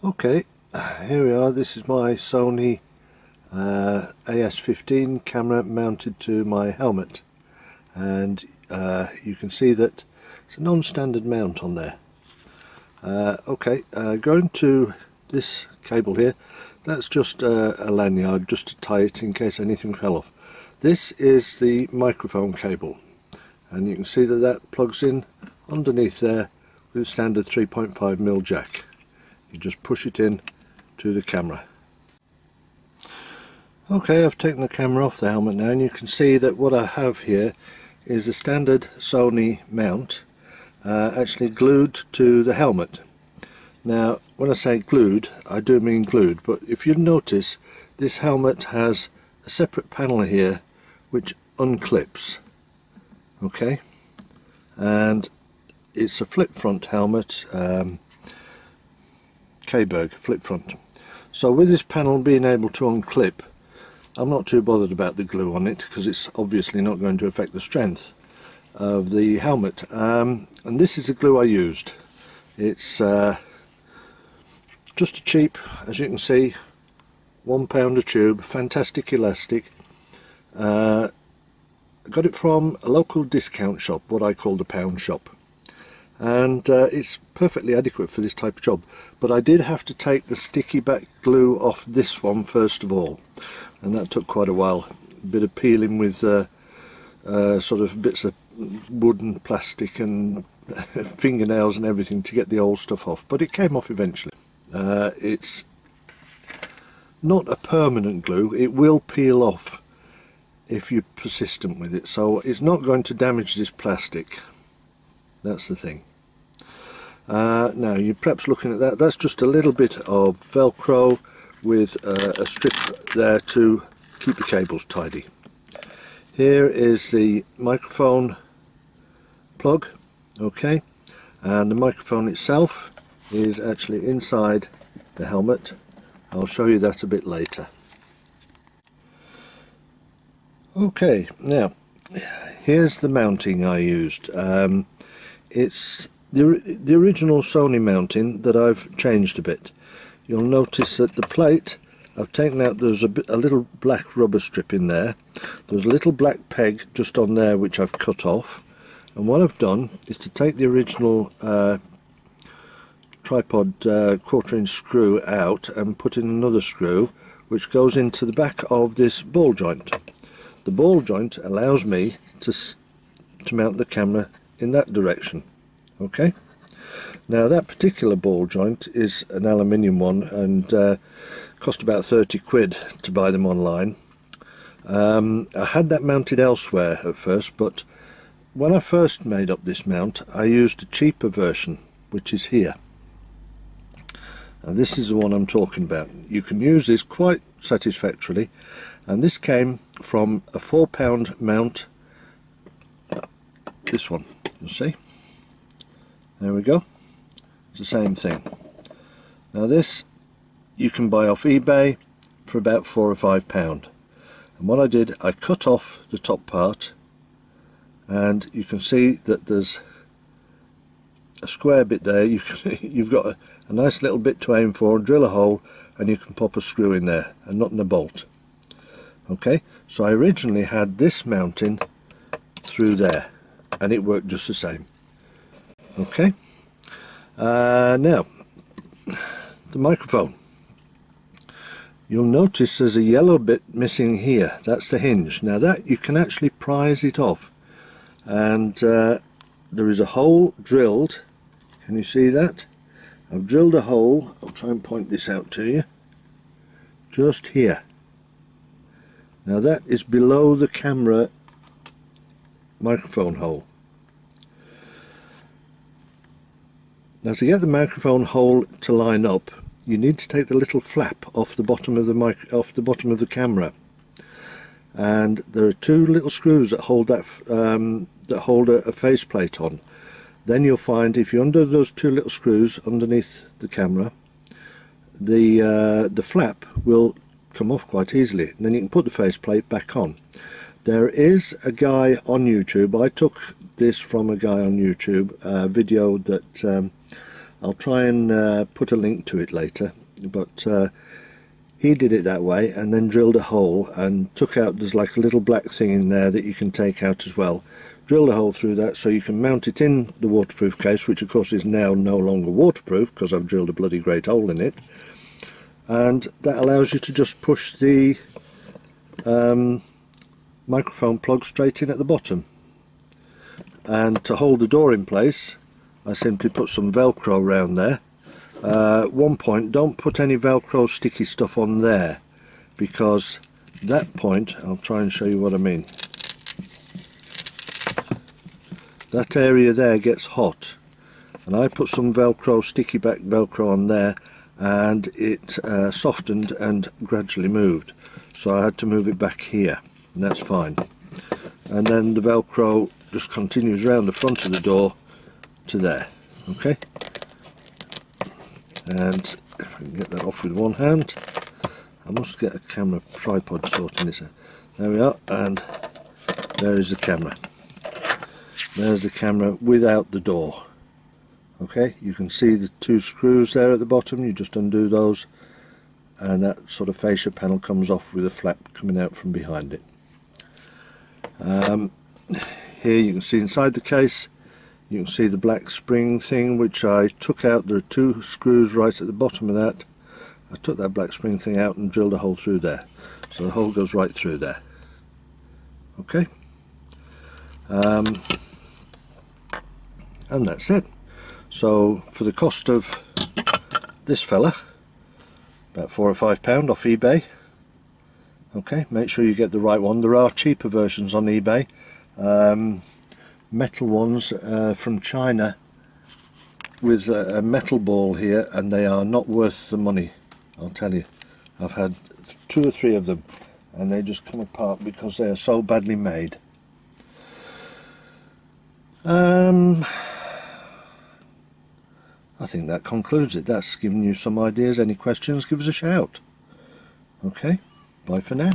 Okay, here we are. This is my Sony AS15 camera mounted to my helmet, and you can see that it's a non-standard mount on there. Going to this cable here, that's just a lanyard just to tie it in case anything fell off. This is the microphone cable, and you can see that that plugs in underneath there with a standard 3.5mm jack. You just push it in to the camera. Okay, I've taken the camera off the helmet now, and you can see that what I have here is a standard Sony mount actually glued to the helmet. Now when I say glued, I do mean glued, but if you notice, this helmet has a separate panel here which unclips. Okay, and it's a flip front helmet, K-Berg flip front. So with this panel being able to unclip, I'm not too bothered about the glue on it because it's obviously not going to affect the strength of the helmet. And this is the glue I used. It's just a cheap, as you can see, £1 a tube, fantastic elastic. I got it from a local discount shop, what I call the pound shop, and it's perfectly adequate for this type of job. But I did have to take the sticky back glue off this one first of all, and that took quite a while. A bit of peeling with sort of bits of wood and plastic and fingernails and everything to get the old stuff off, but it came off eventually. It's not a permanent glue, it will peel off if you're persistent with it, so it's not going to damage this plastic. That's the thing. Now you're perhaps looking at that, that's just a little bit of Velcro with a strip there to keep the cables tidy. Here is the microphone plug, okay, and the microphone itself is actually inside the helmet. I'll show you that a bit later. Okay, now here's the mounting I used. It's the original Sony mounting that I've changed a bit. You'll notice that the plate I've taken out, there's a little black rubber strip in there. There's a little black peg just on there which I've cut off, and what I've done is to take the original tripod 1/4 inch screw out and put in another screw which goes into the back of this ball joint. The ball joint allows me to mount the camera in that direction. Okay, now that particular ball joint is an aluminium one, and cost about 30 quid to buy them online. I had that mounted elsewhere at first, but when I first made up this mount I used a cheaper version, which is here, and this is the one I'm talking about. You can use this quite satisfactorily, and this came from a £4 mount. This one, you'll see. There we go. It's the same thing. Now this you can buy off eBay for about £4 or £5. And what I did, I cut off the top part, and you can see that there's a square bit there. You've got a nice little bit to aim for, drill a hole, and you can pop a screw in there and not in a bolt. Okay, so I originally had this mounting through there, and it worked just the same. Okay, now the microphone. You'll notice there's a yellow bit missing here. That's the hinge. Now that you can actually prise it off, and there is a hole drilled. Can you see that? I've drilled a hole. I'll try and point this out to you. Just here. Now that is below the camera microphone hole. Now to get the microphone hole to line up, you need to take the little flap off the bottom of the camera, and there are two little screws that hold a faceplate on. Then you'll find if you undo those two little screws underneath the camera, the flap will come off quite easily, and then you can put the faceplate back on. There is a guy on YouTube, I took this from a guy on YouTube, a video that I'll try and put a link to it later, but he did it that way, and then drilled a hole and took out, there's like a little black thing in there that you can take out as well. Drilled a hole through that so you can mount it in the waterproof case, which of course is now no longer waterproof because I've drilled a bloody great hole in it. And that allows you to just push the microphone plug straight in at the bottom. And to hold the door in place, I simply put some Velcro around there. One point, don't put any Velcro sticky stuff on there, because that point, I'll try and show you what I mean. That area there gets hot, and I put some Velcro, sticky back Velcro on there, and it softened and gradually moved. So I had to move it back here, and that's fine. And then the Velcro just continues around the front of the door to there. Okay. And if I can get that off with one hand, I must get a camera tripod sorting this out. There we are, and there is the camera. There's the camera without the door. Okay, you can see the two screws there at the bottom. You just undo those, and that sort of fascia panel comes off with a flap coming out from behind it. Here you can see inside the case, you can see the black spring thing which I took out. There are two screws right at the bottom of that. I took that black spring thing out and drilled a hole through there. So the hole goes right through there. Okay. And that's it. So for the cost of this fella, about £4 or £5 off eBay. Okay, make sure you get the right one. There are cheaper versions on eBay. Metal ones from China with a metal ball here, and they are not worth the money, I'll tell you. I've had 2 or 3 of them, and they just come apart because they are so badly made. I think that concludes it. That's given you some ideas. Any questions, give us a shout. Okay, bye for now.